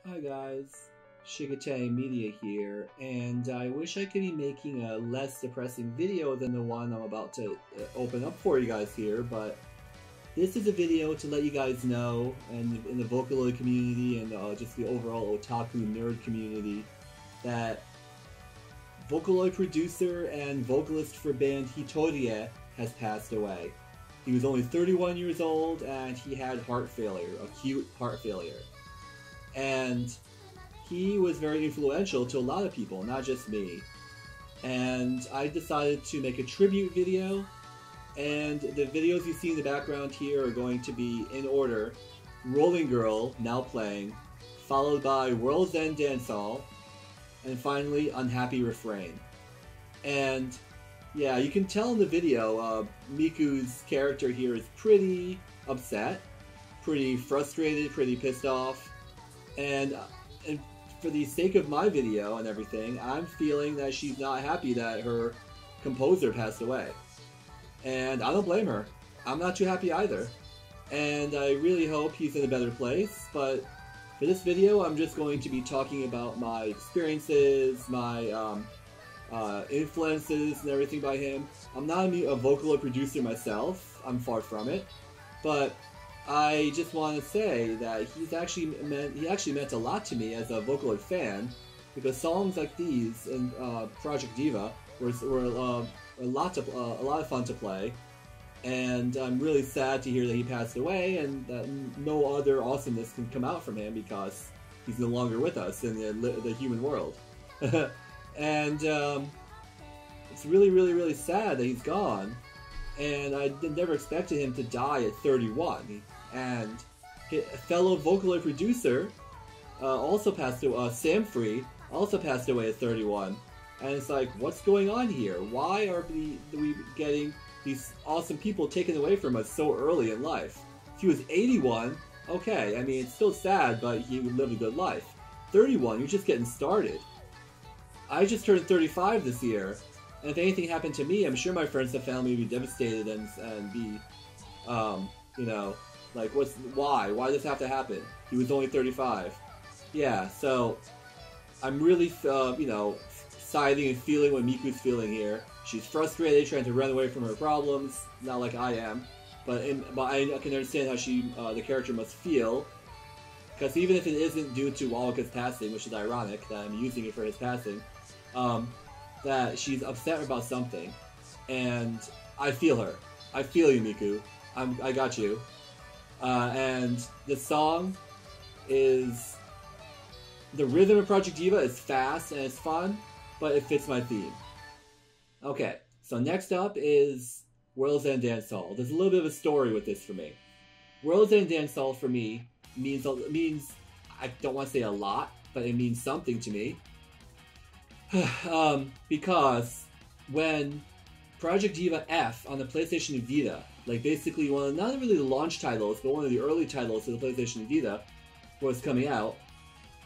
Hi guys, ShiggitayMedia here, and I wish I could be making a less depressing video than the one I'm about to open up for you guys here, but this is a video to let you guys know, and in the Vocaloid community and just the overall otaku nerd community, that Vocaloid producer and vocalist for band Hitorie has passed away. He was only 31 years old and he had heart failure, acute heart failure. And he was very influential to a lot of people, not just me. And I decided to make a tribute video, and the videos you see in the background here are going to be in order: Rolling Girl, now playing, followed by World's End Dance Hall, and finally Unhappy Refrain. And yeah, you can tell in the video, Miku's character here is pretty upset, pretty frustrated, pretty pissed off. And for the sake of my video and everything, I'm feeling that she's not happy that her composer passed away. And I don't blame her. I'm not too happy either. And I really hope he's in a better place, but for this video I'm just going to be talking about my experiences, my influences and everything by him. I'm not a Vocaloid producer myself, I'm far from it, but I just want to say that he actually meant a lot to me as a Vocaloid fan, because songs like these in Project Diva were a lot of fun to play, and I'm really sad to hear that he passed away and that no other awesomeness can come out from him because he's no longer with us in the human world. And it's really sad that he's gone, and I never expected him to die at 31. And a fellow Vocaloid producer also passed away, Sam Free, also passed away at 31. And it's like, what's going on here? Why are we getting these awesome people taken away from us so early in life? If he was 81, okay, I mean, it's still sad, but he lived a good life. 31, you're just getting started. I just turned 35 this year, and if anything happened to me, I'm sure my friends and family would be devastated and be, you know, like, why? Why does this have to happen? He was only 35. Yeah, so I'm really, you know, siding and feeling what Miku's feeling here. She's frustrated, trying to run away from her problems, not like I am, but I can understand how the character must feel, because even if it isn't due to Wowaka's passing, which is ironic that I'm using it for his passing, that she's upset about something, and I feel her. I feel you, Miku. I got you. And the song is... the rhythm of Project Diva is fast and it's fun, but it fits my theme. Okay, so next up is World's End Dance Hall. There's a little bit of a story with this for me. World's End Dance Hall for me means, I don't want to say a lot, but it means something to me. Because when Project Diva F on the PlayStation Vita, like basically one of, not really the launch titles, but one of the early titles of the PlayStation Vita was coming out,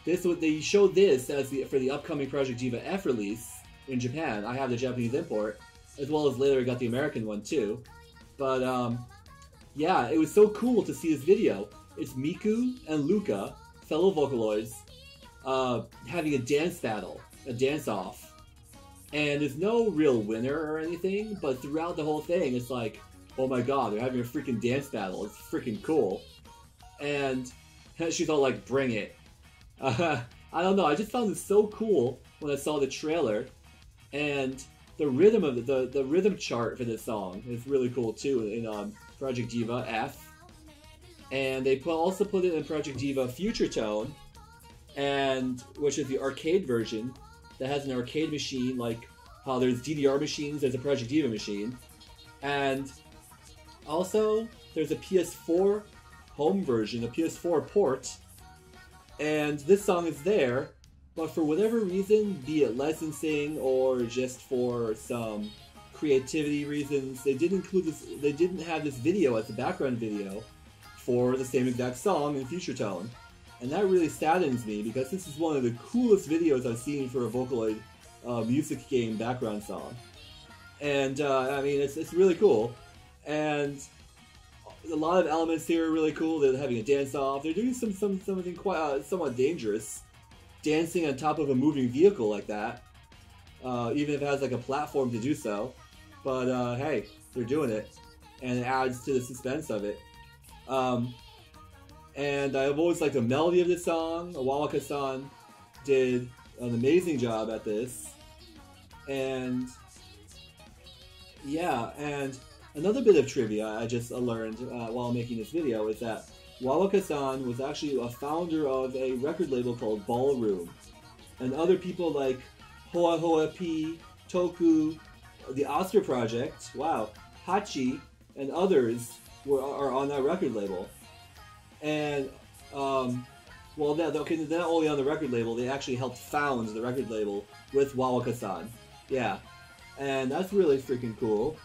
they showed this as for the upcoming Project Diva F release in Japan. I have the Japanese import, as well as later I got the American one too. But yeah, it was so cool to see this video. It's Miku and Luca, fellow Vocaloids, having a dance battle, a dance-off. And there's no real winner or anything, but throughout the whole thing, it's like, oh my god, they're having a freaking dance battle. It's freaking cool. And she's all like, bring it. I don't know, I just found this so cool when I saw the trailer. And the rhythm of the rhythm chart for this song is really cool too in Project Diva F. And they also put it in Project Diva Future Tone, and which is the arcade version that has an arcade machine, like how there's DDR machines, there's a Project Diva machine. And also, there's a PS4 home version, a PS4 port, and this song is there, but for whatever reason, be it licensing or just for some creativity reasons, they didn't include this. They didn't have this video as the background video for the same exact song in Future Tone, and that really saddens me because this is one of the coolest videos I've seen for a Vocaloid music game background song. And I mean, it's really cool. And a lot of elements here are really cool. They're having a dance off. They're doing something quite somewhat dangerous, dancing on top of a moving vehicle like that. Even if it has like a platform to do so, but hey, they're doing it, and it adds to the suspense of it. And I've always liked the melody of this song. Wowaka-san did an amazing job at this, and yeah, and another bit of trivia I just learned while making this video is that Wowaka-san was actually a founder of a record label called Ballroom, and other people like Hoa Hoa P, Toku, the Oscar Project, wow, Hachi, and others are on that record label. And, well, they're not only on the record label, they actually helped found the record label with Wowaka-san. Yeah, and that's really freaking cool.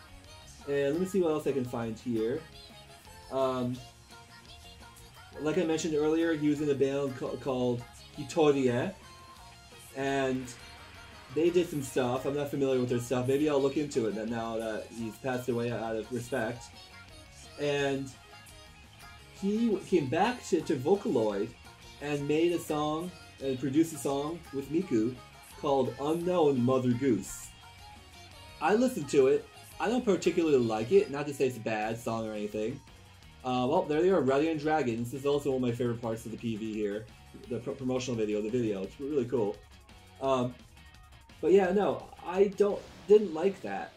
And let me see what else I can find here. Like I mentioned earlier, he was in a band called Hitorie, and they did some stuff. I'm not familiar with their stuff. Maybe I'll look into it now that he's passed away out of respect. And he came back to Vocaloid and made a song and produced a song with Miku called Unknown Mother Goose. I listened to it. I don't particularly like it. Not to say it's a bad song or anything. Well, there they are, Radiant Dragons. This is also one of my favorite parts of the PV here. The promotional video, the video. It's really cool. But yeah, no, I didn't like that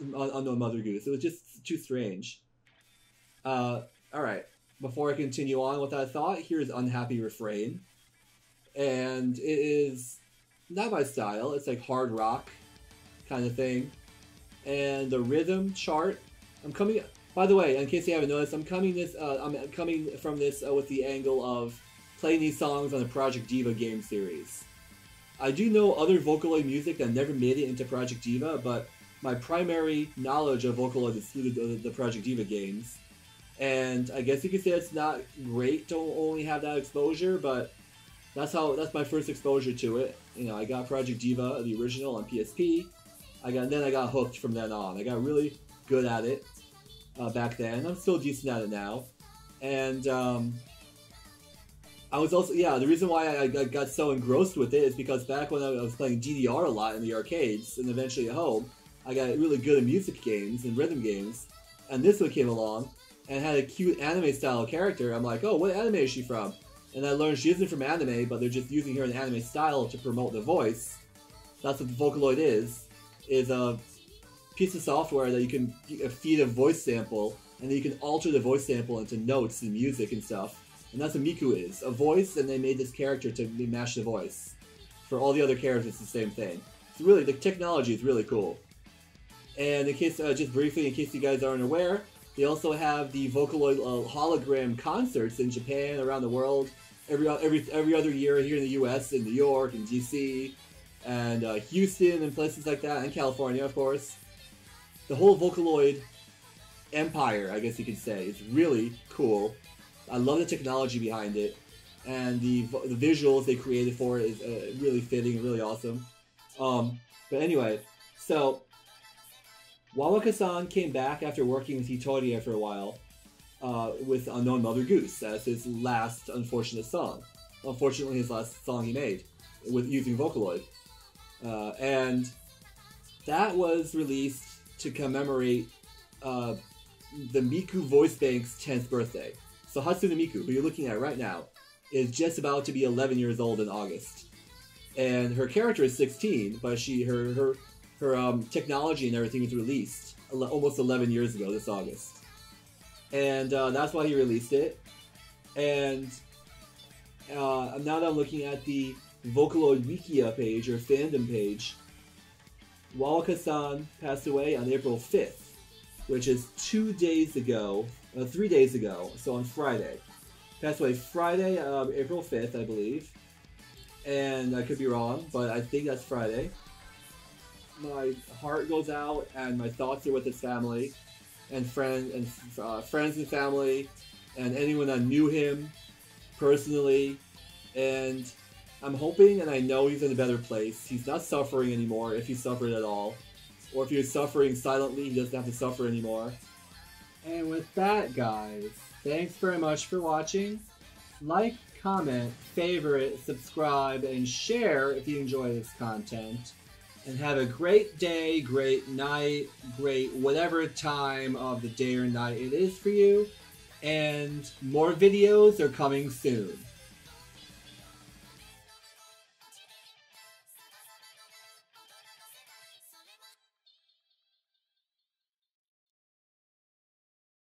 Unknown Mother Goose. It was just too strange. Alright, before I continue on with that thought, here's Unhappy Refrain. And it is not my style, it's like hard rock kind of thing. And the rhythm chart, by the way, in case you haven't noticed, I'm coming from this with the angle of playing these songs on the Project Diva game series. I do know other Vocaloid music that never made it into Project Diva, but my primary knowledge of Vocaloid is through the Project Diva games. And I guess you could say it's not great to only have that exposure, but that's my first exposure to it. You know, I got Project Diva, the original, on PSP. Then I got hooked from then on. I got really good at it back then. I'm still decent at it now. And I was also, yeah, the reason why I got so engrossed with it is because back when I was playing DDR a lot in the arcades and eventually at home, I got really good at music games and rhythm games. And this one came along and had a cute anime style character. I'm like, oh, what anime is she from? And I learned she isn't from anime, but they're just using her in anime style to promote the voice. That's what the Vocaloid is a piece of software that you can feed a voice sample, and then you can alter the voice sample into notes and music and stuff. And that's what Miku is, a voice, and they made this character to match the voice. For all the other characters, it's the same thing. It's really, the technology is really cool. And in case, just briefly, in case you guys aren't aware, they also have the Vocaloid hologram concerts in Japan, around the world, every other year here in the US, in New York, and DC, and Houston, and places like that, and California, of course. The whole Vocaloid empire, I guess you could say, is really cool. I love the technology behind it, and the visuals they created for it is really fitting and really awesome. But anyway, so Wowaka-san came back after working with Hitorie for a while with Unknown Mother Goose as his last unfortunate song. Unfortunately, his last song he made with using Vocaloid. And that was released to commemorate the Miku Voice Bank's 10th birthday. So Hatsune Miku, who you're looking at right now, is just about to be 11 years old in August. And her character is 16, but her technology and everything was released almost 11 years ago this August. And that's why he released it. And now that I'm looking at the Vocaloid Wikia page, or fandom page, Wowaka-san passed away on April 5th, which is 3 days ago, so on Friday. Passed away Friday, April 5th, I believe. And I could be wrong, but I think that's Friday. My heart goes out, and my thoughts are with his family, and friends and family, and anyone that knew him personally. And I'm hoping, and I know he's in a better place. He's not suffering anymore, if he suffered at all. Or if he was suffering silently, he doesn't have to suffer anymore. And with that, guys, thanks very much for watching. Like, comment, favorite, subscribe, and share if you enjoy this content. And have a great day, great night, great whatever time of the day or night it is for you. And more videos are coming soon.